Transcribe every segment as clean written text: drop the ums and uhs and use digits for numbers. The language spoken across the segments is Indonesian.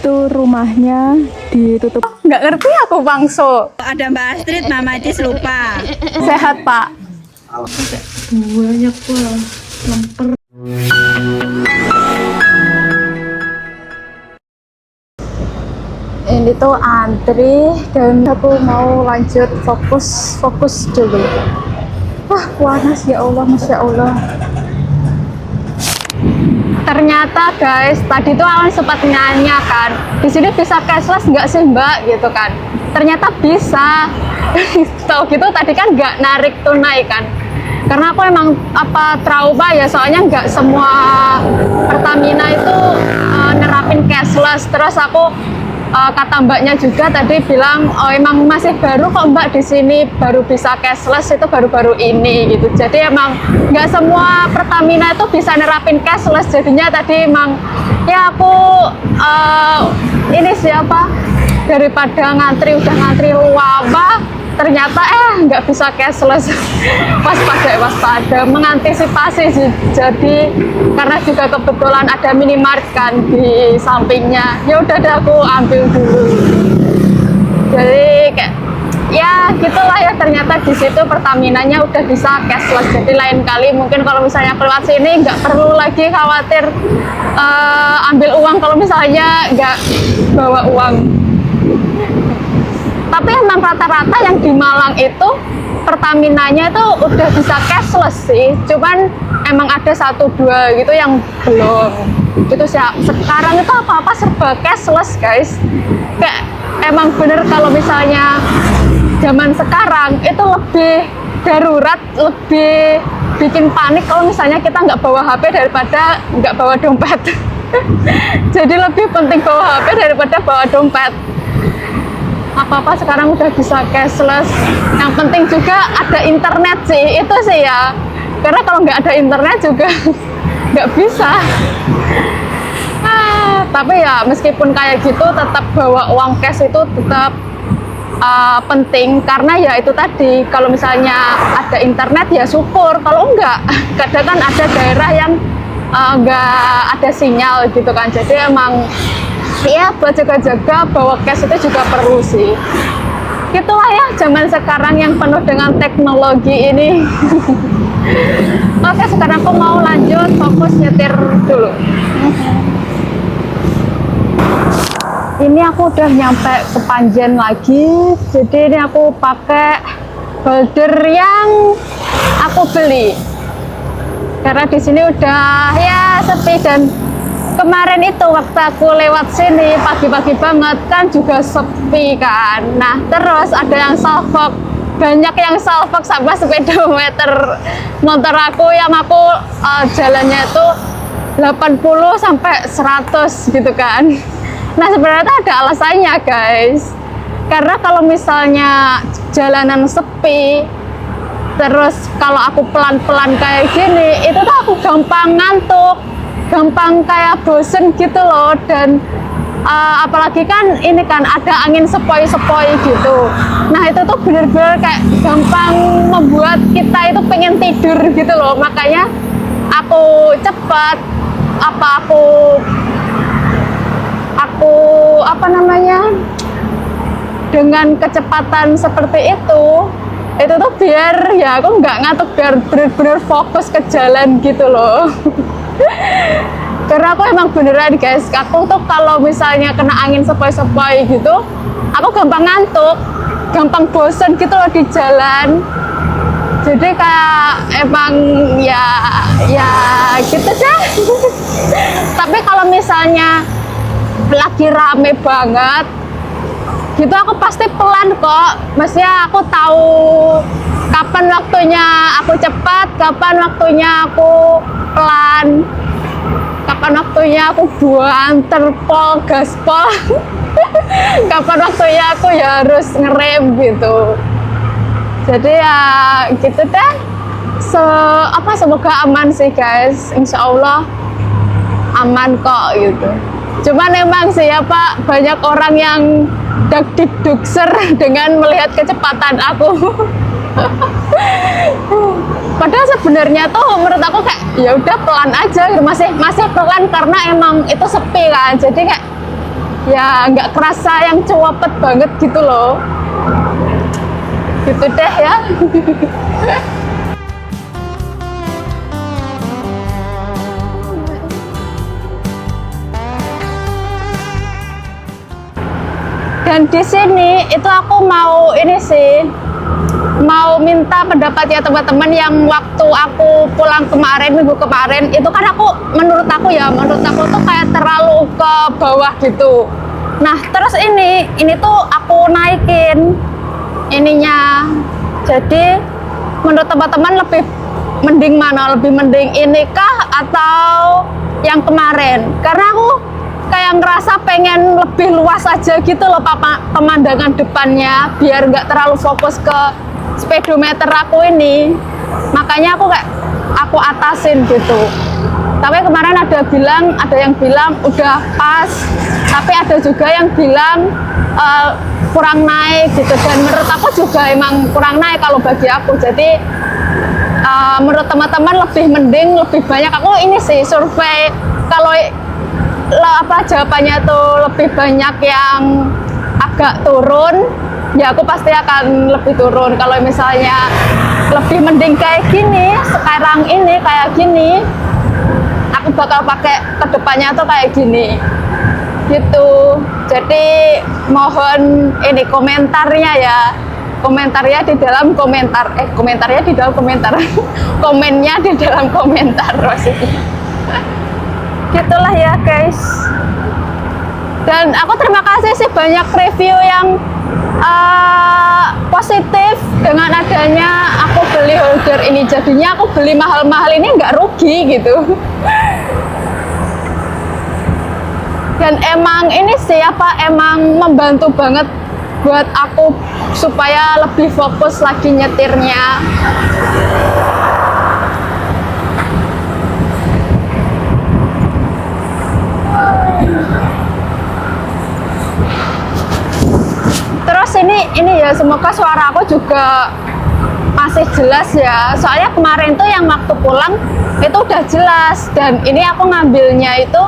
Itu rumahnya ditutup. Nggak ngerti aku Bangso. Ada Mbak Astrid, Mama Cis lupa. Sehat Pak. Banyak Pak, lemper. Ini tuh antri dan aku mau lanjut fokus dulu. Wah panas ya Allah, Masya Allah. Ternyata guys, tadi tuh Alan sempat nanya kan, di sini bisa cashless nggak sih Mbak gitu kan? Ternyata bisa. Tahu gitu tadi kan nggak narik tunai kan? Karena aku emang trauma ya, soalnya nggak semua Pertamina itu nerapin cashless. Terus aku kata mbaknya juga tadi bilang, oh emang masih baru kok Mbak di sini, baru bisa cashless itu baru-baru ini gitu. Jadi emang nggak semua Pertamina itu bisa nerapin cashless. Jadinya tadi emang ya aku ini siapa daripada ngantri udah ngantri lama, ternyata nggak bisa cashless. waspada mengantisipasi sih. Jadi karena juga kebetulan ada minimarket kan di sampingnya, ya udah deh aku ambil dulu. Jadi kayak ya gitulah ya, ternyata di situ Pertaminanya udah bisa cashless. Jadi lain kali mungkin kalau misalnya lewat sini nggak perlu lagi khawatir ambil uang kalau misalnya nggak bawa uang. Tapi emang rata-rata yang di Malang itu Pertaminanya itu udah bisa cashless sih, cuman emang ada 1-2 gitu yang belum gitu sih. Sekarang itu apa-apa serba cashless guys. Kayak emang bener kalau misalnya zaman sekarang itu lebih darurat, lebih bikin panik kalau misalnya kita nggak bawa HP daripada nggak bawa dompet. Jadi lebih penting bawa HP daripada bawa dompet. Apa-apa sekarang udah bisa cashless. Yang penting juga ada internet sih, itu sih ya. Karena kalau nggak ada internet juga nggak bisa. Tapi ya meskipun kayak gitu, tetap bawa uang cash itu tetap penting. Karena ya itu tadi, kalau misalnya ada internet ya syukur. Kalau enggak, kadang kan ada daerah yang nggak ada sinyal gitu kan. Jadi emang ya buat jaga-jaga bawa cash itu juga perlu sih. Gitulah ya zaman sekarang yang penuh dengan teknologi ini. Oke, sekarang aku mau lanjut fokus nyetir dulu. Ini aku udah nyampe ke Panjen lagi. Jadi ini aku pakai holder yang aku beli. Karena di sini udah ya sepi, dan kemarin itu waktu aku lewat sini pagi-pagi banget kan juga sepi kan. Nah terus ada yang salvok, banyak yang salvok sama speedometer motor aku yang aku jalannya itu 80 sampai 100 gitu kan. Nah sebenarnya ada alasannya guys, karena kalau misalnya jalanan sepi, terus kalau aku pelan-pelan kayak gini, itu tuh aku gampang ngantuk, gampang kayak bosen gitu loh. Dan apalagi kan ini kan ada angin sepoi-sepoi gitu. Nah itu tuh bener-bener kayak gampang membuat kita itu pengen tidur gitu loh. Makanya aku cepat, dengan kecepatan seperti itu tuh biar ya aku nggak ngantuk, biar bener-bener fokus ke jalan gitu loh. Karena aku emang beneran guys, aku tuh kalau misalnya kena angin sepoi-sepoi gitu, aku gampang ngantuk, gampang bosen gitu loh di jalan. Jadi kayak emang ya gitu deh. Tapi kalau misalnya lagi rame banget gitu, aku pasti pelan kok. Maksudnya aku tahu kapan waktunya aku cepat, kapan waktunya aku pelan, kapan waktunya aku banter pol gaspol, kapan waktunya aku ya harus ngerem gitu. Jadi ya gitu deh. Semoga aman sih guys, insya Allah aman kok gitu. Cuman emang sih ya Pak, banyak orang yang dagdikdukser dengan melihat kecepatan aku. Padahal sebenarnya tuh menurut aku kayak ya udah pelan aja gitu, masih pelan karena emang itu sepi kan. Jadi kayak ya nggak kerasa yang cowopet banget gitu loh. Gitu deh ya. Dan di sini itu aku mau ini sih, mau minta pendapatnya teman-teman yang waktu aku pulang kemarin, minggu kemarin, itu kan aku, menurut aku tuh kayak terlalu ke bawah gitu. Nah, terus ini tuh aku naikin ininya. Jadi menurut teman-teman lebih mending mana? Lebih mending ini kah atau yang kemarin? Karena aku kayak ngerasa pengen lebih luas aja gitu loh pemandangan depannya, biar nggak terlalu fokus ke speedometer aku ini. Makanya aku atasin gitu. Tapi kemarin ada yang bilang udah pas, tapi ada juga yang bilang kurang naik gitu. Dan menurut aku juga emang kurang naik kalau bagi aku. Jadi menurut teman-teman lebih mending, lebih banyak. Aku ini sih survei, kalau jawabannya tuh lebih banyak yang agak turun, ya aku pasti akan lebih turun. Kalau misalnya lebih mending kayak gini, sekarang ini kayak gini, aku bakal pakai kedepannya tuh kayak gini gitu. Jadi mohon ini komentarnya ya, komentarnya di dalam komentar, komentarnya di dalam komentar komennya di dalam komentar maksudnya. Gitulah ya guys. Dan aku terima kasih sih banyak review yang positif dengan adanya aku beli holder ini. Jadinya aku beli mahal-mahal ini nggak rugi gitu. Dan emang ini sih emang membantu banget buat aku supaya lebih fokus lagi nyetirnya. Terus ini ya, semoga suara aku juga masih jelas ya. Soalnya kemarin tuh yang waktu pulang itu udah jelas, dan ini aku ngambilnya itu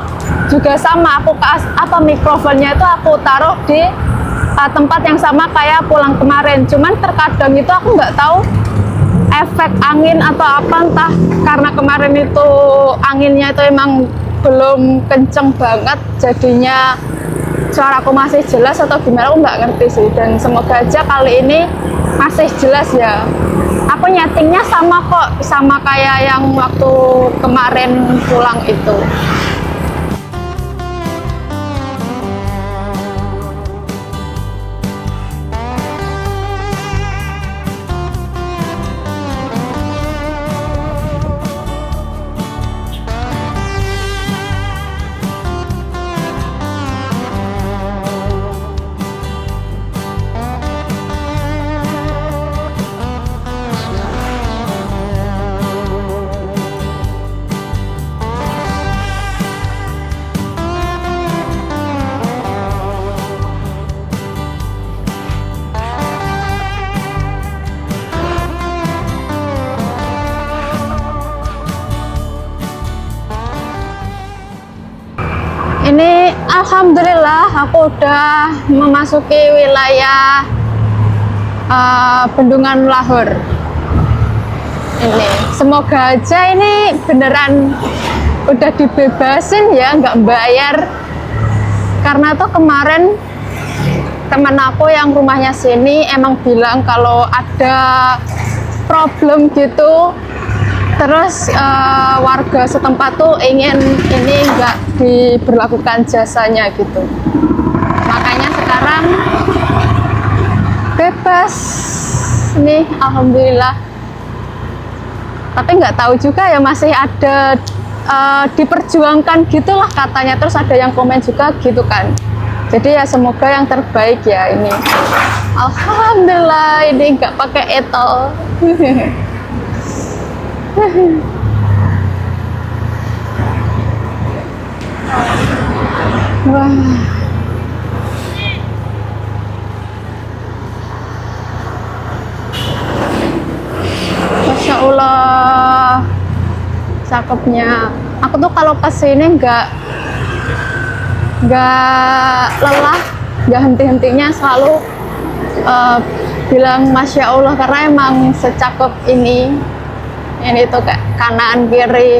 juga sama, aku mikrofonnya itu aku taruh di tempat yang sama kayak pulang kemarin. Cuman terkadang itu aku nggak tahu efek angin atau apa, entah karena kemarin itu anginnya itu emang belum kenceng banget, jadinya suaraku masih jelas atau gimana, aku nggak ngerti sih. Dan semoga aja kali ini masih jelas ya. Aku nyetingnya sama kok, sama kayak yang waktu kemarin pulang itu. Ini alhamdulillah aku udah memasuki wilayah Bendungan Lahur. Ini semoga aja ini beneran udah dibebasin ya, nggak bayar. Karena tuh kemarin teman aku yang rumahnya sini emang bilang kalau ada problem gitu. Terus warga setempat tuh ingin ini nggak diberlakukan jasanya gitu. Makanya sekarang bebas nih, alhamdulillah. Tapi nggak tahu juga ya, masih ada diperjuangkan gitulah katanya. Terus ada yang komen juga gitu kan. Jadi ya semoga yang terbaik ya ini. Alhamdulillah ini nggak pakai etol. Wah. Masya Allah, cakepnya. Aku tuh kalau kesini nggak nggak lelah, nggak henti-hentinya, selalu bilang Masya Allah, karena emang secakep ini tuh kayak kanan kiri.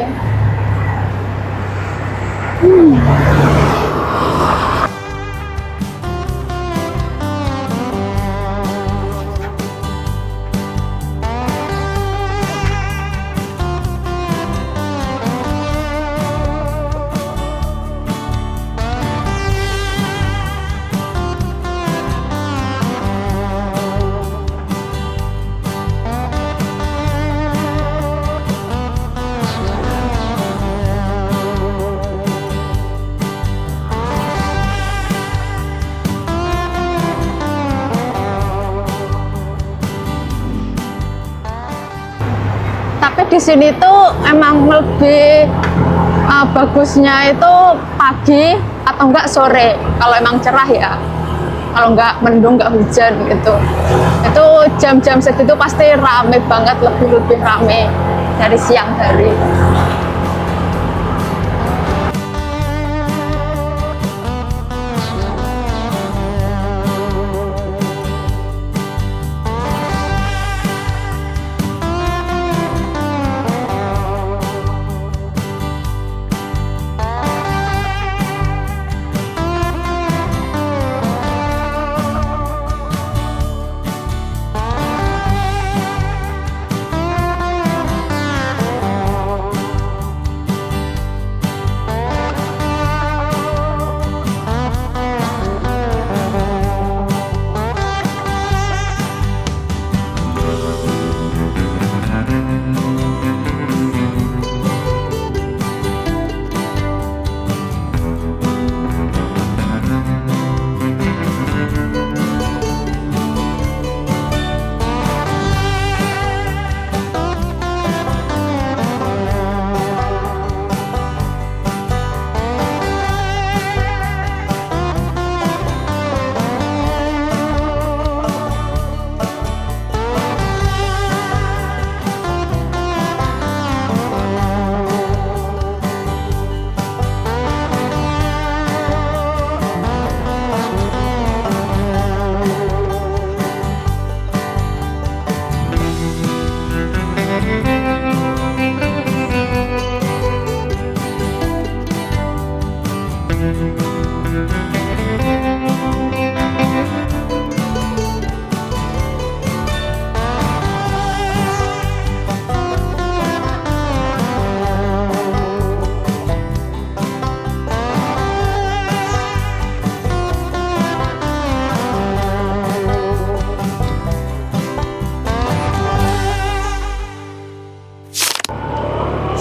Tapi di sini tuh emang lebih bagusnya itu pagi atau enggak sore, kalau emang cerah ya. Kalau enggak mendung, enggak hujan gitu, itu jam-jam segitu pasti rame banget, lebih rame dari siang hari.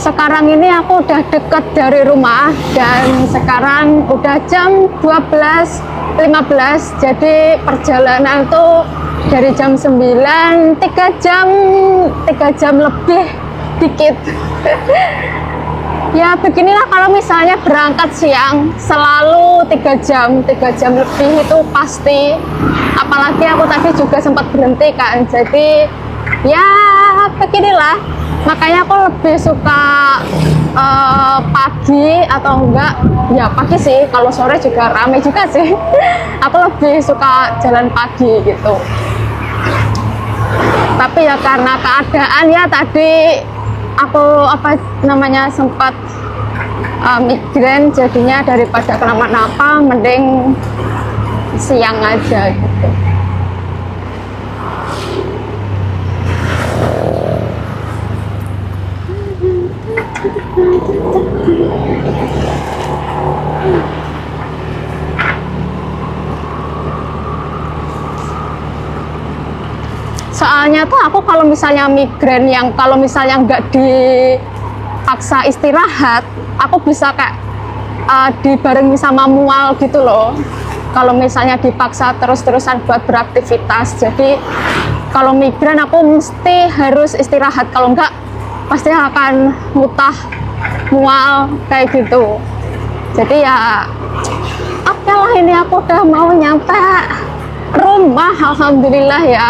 Sekarang ini aku udah deket dari rumah, dan sekarang udah jam 12.15, jadi perjalanan tuh dari jam 9, 3 jam lebih dikit. Ya beginilah kalau misalnya berangkat siang, selalu 3 jam lebih itu pasti. Apalagi aku tadi juga sempat berhenti kan, jadi ya beginilah. Makanya aku lebih suka pagi, atau enggak ya pagi sih, kalau sore juga rame juga sih. Aku lebih suka jalan pagi gitu. Tapi ya karena keadaan ya tadi aku sempat migrain, jadinya daripada kenapa-napa mending siang aja gitu. Soalnya tuh aku kalau misalnya migrain yang kalau misalnya nggak dipaksa istirahat, aku bisa kayak dibarengi sama mual gitu loh. Kalau misalnya dipaksa terus-terusan buat beraktivitas, jadi kalau migrain aku mesti harus istirahat, kalau enggak pasti akan mutah, mual kayak gitu. Jadi ya oke lah, ini aku udah mau nyampe rumah, alhamdulillah ya.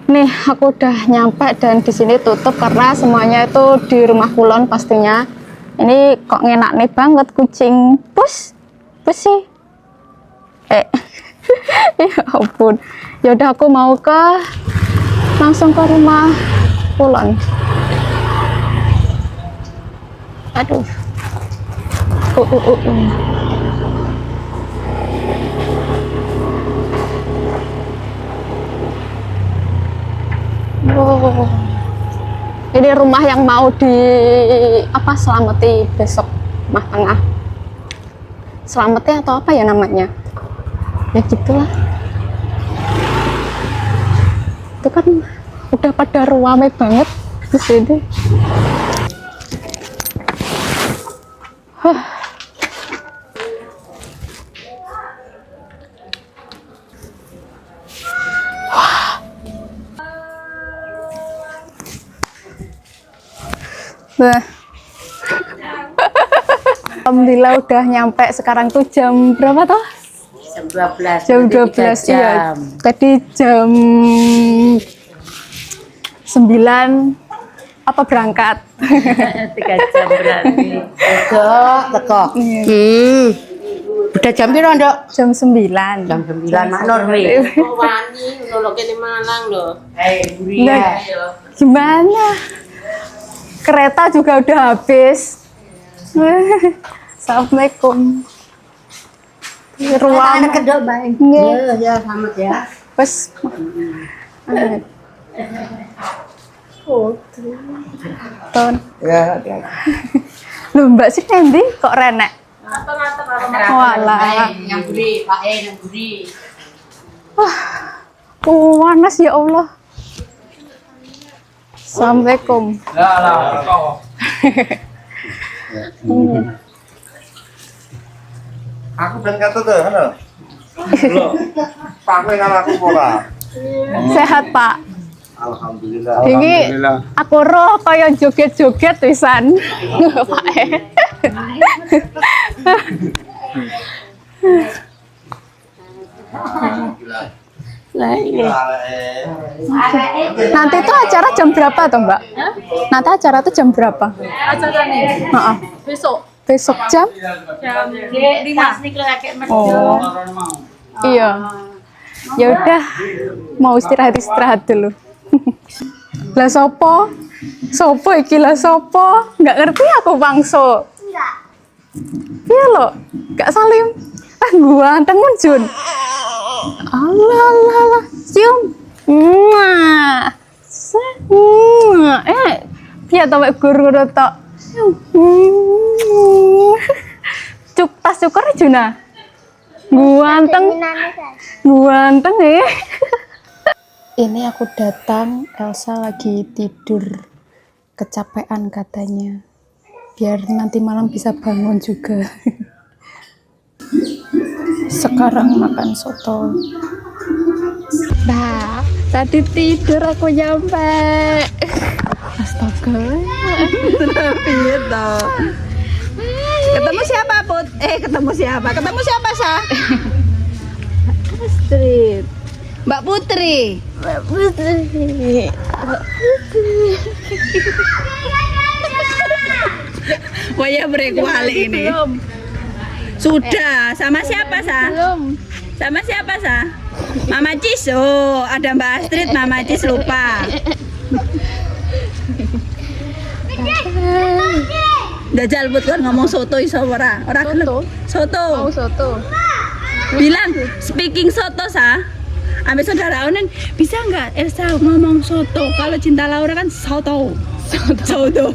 Nih aku udah nyampe, dan di sini tutup karena semuanya itu di rumah kulon pastinya. Ini kok ngenak nih banget kucing. Pus sih. Ya ampun. Ya udah aku mau langsung ke rumah pulang. Aduh. Wow. Ini rumah yang mau selamati besok, rumah tengah. Selamati atau apa ya namanya? Ya gitulah. Itu kan udah pada ramai banget di sini. Bah. Alhamdulillah udah nyampe. Sekarang tuh jam berapa toh? Jam 12. Jam 12 iya. Tadi jam 9 apa berangkat? 3 jam berarti. Teko. Udah jam piro, Nduk? Jam 9. Jam 9 mak Nur wi. Wani ngono kene Malang lho. Nah, gimana? Kereta juga udah habis. Assalamualaikum. Ruang kedok bae. Nggih. Ya, selamat ya. Wes. Ton. Ya, Loh, Mbak sih Nendi kok renek? Walah. yang buri, Pak yang buri. Panas ya Allah. Assalamualaikum. Aku ben kata tuh, halo. Loh, Pak kowe karo aku pola. Sehat, Pak. Alhamdulillah. Iki aku roh kaya joget-joget pisan. Nanti tuh acara jam berapa toh, Mbak? Nanti acara tuh jam berapa? Acaranya Besok jam? jam 5. Oh. Iya. Ya udah, mau istirahat dulu. Lah sopo? Sopo iki lah sopo? Nggak ngerti aku bangso. Iya lo, Kak Salim. Gua anteng Jun. Allah, cium. Piye to mek guru tok. Cuk tas cukur Juna. Ganteng Ini aku datang, Elsa lagi tidur, kecapean katanya. Biar nanti malam bisa bangun juga. Sekarang makan soto. Nah, tadi tidur aku nyampe. Astaga. Ketemu siapa, Put? Ketemu siapa? Ketemu siapa, Sa? Astrid. Mbak Putri. Waya berekuali ini. Sudah, sama siapa, Sa? Belum. Sama siapa, Sa? Mama Cis. Oh, ada Mbak Astrid, Mama Cis lupa. Dajal Put kan ngomong soto iso ora? Ora gelem. Soto. Mau soto. Bilang speaking soto, Sa. Ambil saudara Onen, bisa nggak Elsa ngomong soto? Kalau Cinta Laura kan soto. Soto.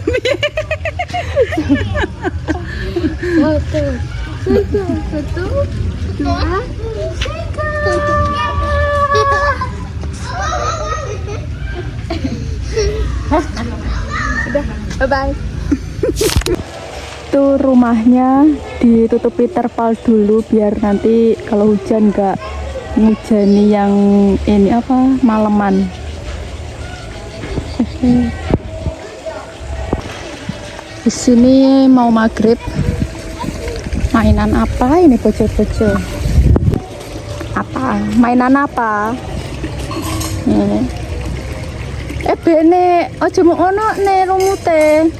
Bye-bye. Tuh rumahnya ditutupi terpal dulu biar nanti kalau hujan nggak ngujani yang ini apa maleman. Di sini mau maghrib. Mainan apa ini bocor-bocor? Apa? Mainan apa? Bene, aja mau ono ne rumute.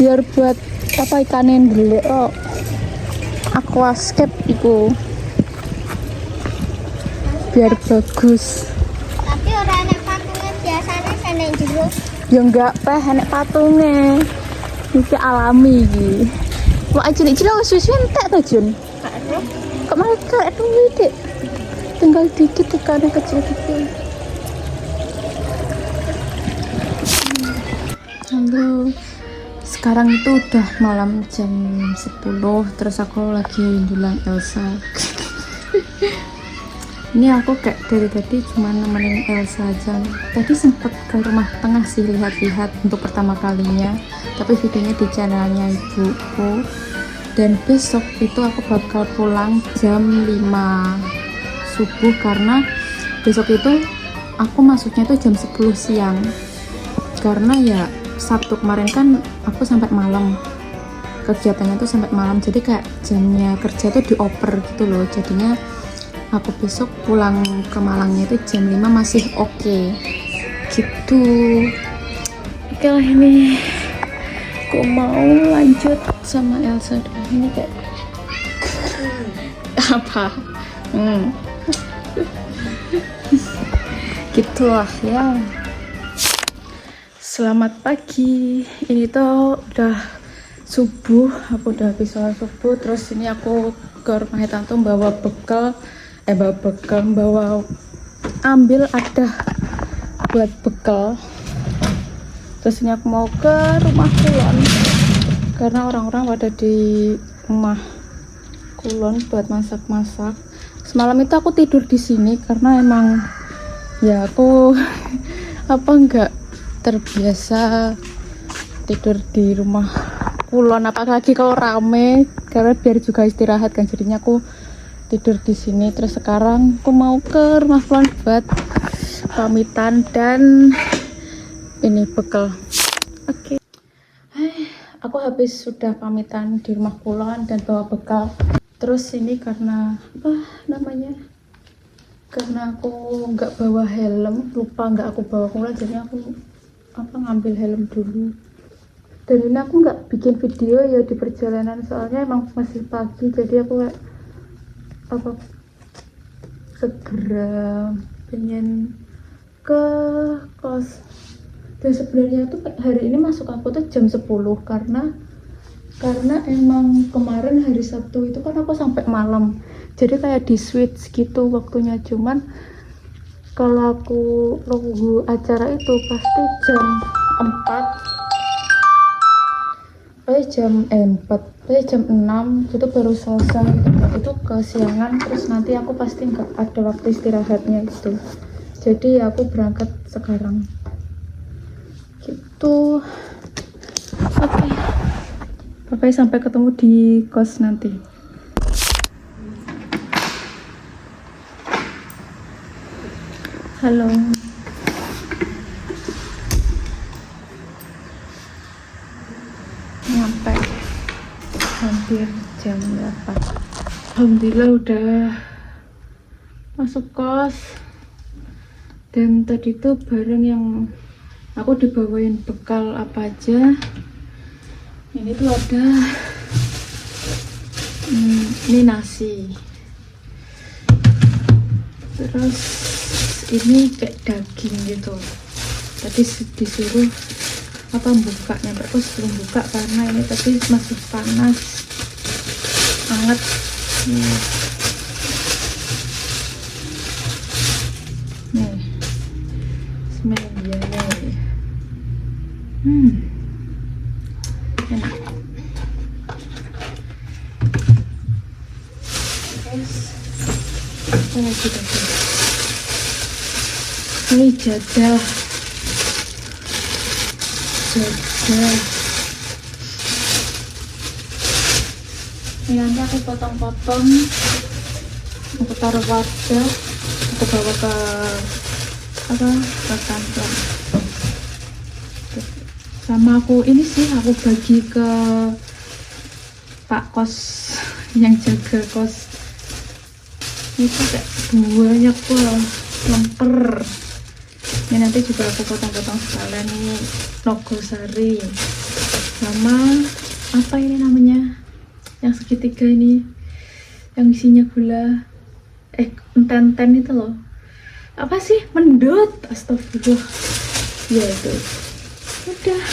biar buat apa ikanin dulu oh aquascape itu biar bagus. Tapi orang enek patungnya biasanya enek jero. Ya enggak peh enek patungnya iki alami iki. Wah cilik-cilik susu entek to Jun. Kok malah kayak dikit. Tinggal dikit ikannya kecil-kecil. Halo. Sekarang itu udah malam jam 10, terus aku lagi ndulang Elsa. Ini aku kayak dari tadi cuma nemenin Elsa aja. Tadi sempet ke rumah tengah sih lihat-lihat untuk pertama kalinya, tapi videonya di channelnya ibuku. Dan besok itu aku bakal pulang jam 5 subuh karena besok itu aku masuknya itu jam 10 siang. Karena ya Sabtu kemarin kan aku sampai malam, kegiatannya tuh sampai malam, jadi kayak jamnya kerja tuh dioper gitu loh. Jadinya aku besok pulang ke Malangnya itu jam 5 masih oke gitu. Oke lah, ini aku mau lanjut sama Elsa dulu. Ini kayak apa gitu lah ya. Selamat pagi, ini tuh udah subuh, aku udah habis sholat subuh. Terus ini aku ke rumah tante bawa bekal, bawa ambil ada buat bekal. Terus ini aku mau ke rumah Kulon karena orang-orang pada di rumah Kulon buat masak-masak. Semalam itu aku tidur di sini karena emang ya aku enggak terbiasa tidur di rumah Kulon, apalagi kalau rame, karena biar juga istirahat kan, jadinya aku tidur di sini. Terus sekarang aku mau ke rumah Kulon buat pamitan dan ini bekal. Oke. Aku habis sudah pamitan di rumah Kulon dan bawa bekal. Terus ini karena karena aku nggak bawa helm, lupa nggak aku bawa Kulon, jadi aku ngambil helm dulu. Dan ini aku nggak bikin video ya di perjalanan, soalnya emang masih pagi, jadi aku kayak segera pengen ke kos. Dan sebenarnya tuh hari ini masuk aku tuh jam 10 karena emang kemarin hari Sabtu itu kan aku sampai malam, jadi kayak di switch gitu waktunya. Cuman kalau aku nunggu acara itu pasti jam 6 itu baru selesai itu kesiangan. Terus nanti aku pasti nggak ada waktu istirahatnya itu, jadi aku berangkat sekarang gitu. Oke, sampai ketemu di kos nanti. Halo. Nyampe hampir jam 8. Alhamdulillah udah masuk kos. Dan tadi tuh barang yang aku dibawain bekal apa aja. Ini tuh ada ini nasi. Terus ini kayak daging gitu. Tadi disuruh buka, nyampe kos belum buka karena ini tadi masih panas, hangat. Nih, semuanya enak. Terus apa lagi tadi? Ini jadah. Ini nanti aku potong-potong, aku taruh wadah, aku bawa ke kantor. Sama aku ini sih aku bagi ke Pak Kos yang jaga kos. Itu kayak banyak lemper. Ini nanti juga aku potong-potong sekalian, ini Nogosari. sama apa ini namanya, yang segitiga ini, yang isinya gula, enten-enten itu loh, apa sih, mendut, astagfirullah, ya itu, udah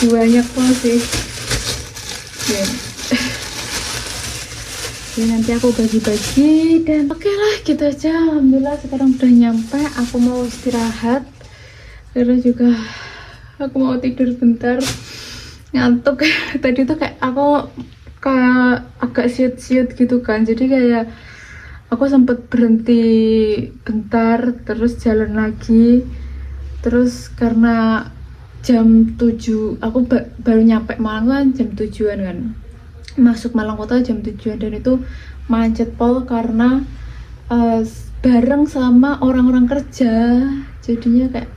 banyak banget sih ya. Ya nanti aku bagi-bagi dan oke lah gitu aja. Alhamdulillah sekarang udah nyampe, aku mau istirahat karena juga aku mau tidur bentar, ngantuk. Tadi tuh kayak aku agak siut-siut gitu kan, jadi kayak aku sempet berhenti bentar terus jalan lagi, terus karena jam 7 aku baru nyampe Malang kan jam 7-an kan, masuk Malang kota jam 7-an, dan itu macet pol karena bareng sama orang-orang kerja, jadinya kayak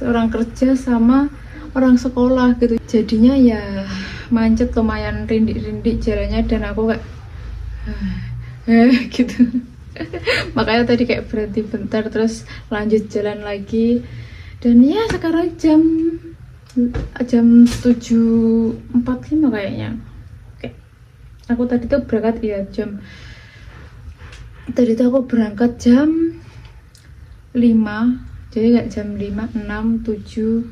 orang kerja sama orang sekolah gitu, jadinya ya macet, lumayan rindik-rindik jalannya, dan aku kayak gitu. Makanya tadi kayak berhenti bentar terus lanjut jalan lagi, dan ya sekarang jam 7.45 kayaknya. Oke. Aku tadi tuh berangkat ya tadi tuh aku berangkat jam 5, jadi kayak jam 5, 6, 7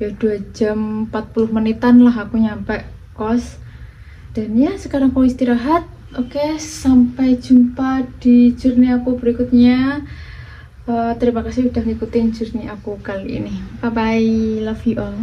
ya 2 jam 40 menitan lah aku nyampe kos. Dan ya sekarang aku istirahat. Oke, sampai jumpa di journey aku berikutnya. Terima kasih udah ngikutin journey aku kali ini. Bye bye, love you all.